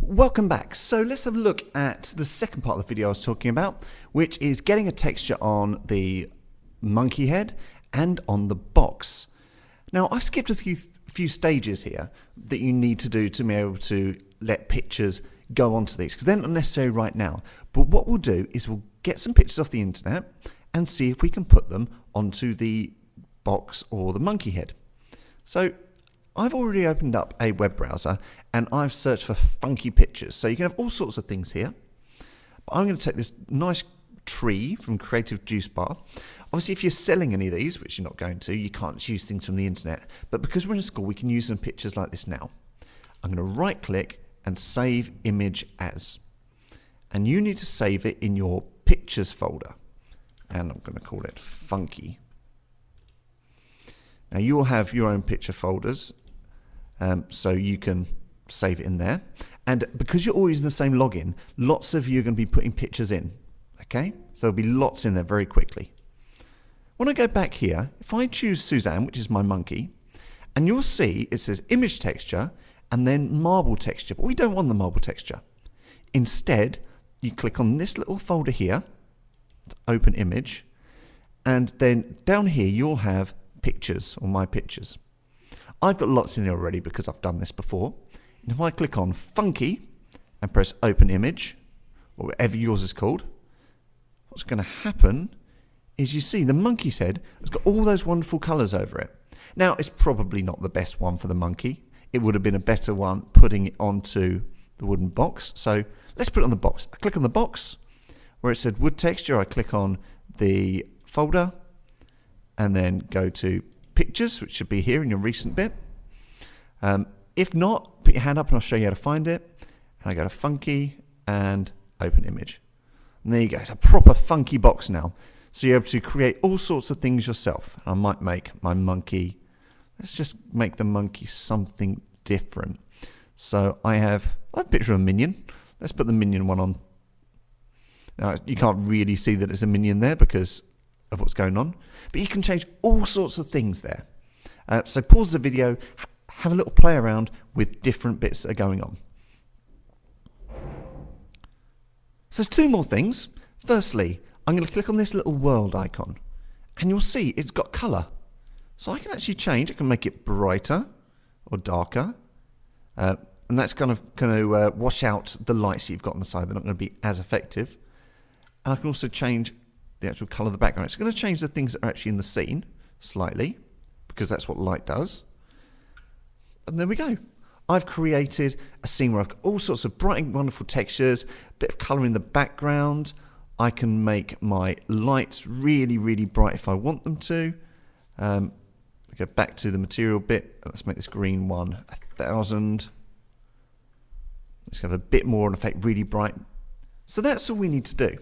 Welcome back. So let's have a look at the second part of the video I was talking about, which is getting a texture on the monkey head and on the box. Now I've skipped a few stages here that you need to do to be able to let pictures go onto these, because they're not necessary right now. But what we'll do is we'll get some pictures off the internet and see if we can put them onto the box or the monkey head. So I've already opened up a web browser and I've searched for funky pictures. So you can have all sorts of things here. But I'm going to take this nice tree from Creative Juice Bar. Obviously, if you're selling any of these, which you're not going to, you can't use things from the internet. But because we're in school, we can use some pictures like this now. I'm going to right click and save image as. And you need to save it in your pictures folder. And I'm going to call it funky. Now you'll have your own picture folders, so you can save it in there. And because you're all using the same login, lots of you are going to be putting pictures in. Okay, so there'll be lots in there very quickly. When I go back here, if I choose Suzanne, which is my monkey, and you'll see it says image texture and then marble texture, but we don't want the marble texture. Instead, you click on this little folder here, open image, and then down here you'll have pictures or my pictures. I've got lots in here already because I've done this before. And if I click on funky and press open image, or whatever yours is called, what's going to happen is you see the monkey's head has got all those wonderful colours over it. Now it's probably not the best one for the monkey. It would have been a better one putting it onto the wooden box. So let's put it on the box. I click on the box where it said wood texture. I click on the folder and then go to pictures, which should be here in your recent bit. If not, put your hand up and I'll show you how to find it. And I go to funky and open image. And there you go, it's a proper funky box now. So you're able to create all sorts of things yourself. I might make my monkey, let's just make the monkey something different. So I have a picture of a minion. Let's put the minion one on. Now you can't really see that it's a minion there because of what's going on, but you can change all sorts of things there. So pause the video, have a little play around with different bits that are going on. So there's two more things. Firstly, I'm going to click on this little world icon and you'll see it's got colour. So I can actually change, I can make it brighter or darker, and that's kind of going to wash out the lights that you've got on the side. They're not going to be as effective. And I can also change the actual colour of the background. It's going to change the things that are actually in the scene slightly, because that's what light does. And there we go. I've created a scene where I've got all sorts of bright and wonderful textures, a bit of colour in the background. I can make my lights really, really bright if I want them to. Go back to the material bit. Let's make this green one 1000. Let's have a bit more of an effect, really bright. So that's all we need to do.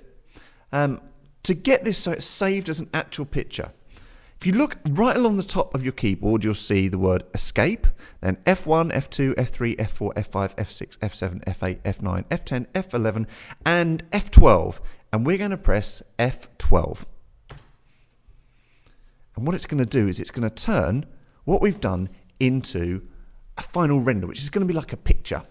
To get this so it's saved as an actual picture, if you look right along the top of your keyboard, you'll see the word escape, then F1, F2, F3, F4, F5, F6, F7, F8, F9, F10, F11, and F12. And we're going to press F12. And what it's going to do is it's going to turn what we've done into a final render, which is going to be like a picture.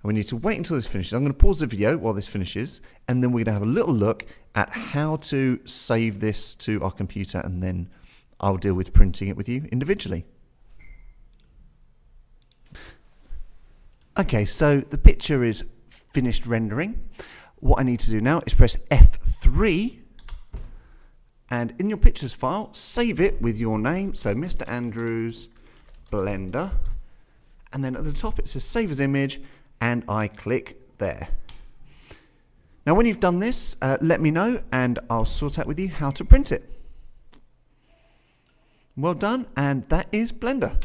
We need to wait until this finishes. I'm going to pause the video while this finishes, and then we're going to have a little look at how to save this to our computer, and then I'll deal with printing it with you individually. Okay, so the picture is finished rendering. What I need to do now is press F3, and in your pictures file, save it with your name, so Mr. Andrews Blender, and then at the top it says save as image, and I click there. Now when you've done this, let me know and I'll sort out with you how to print it. Well done, and that is Blender.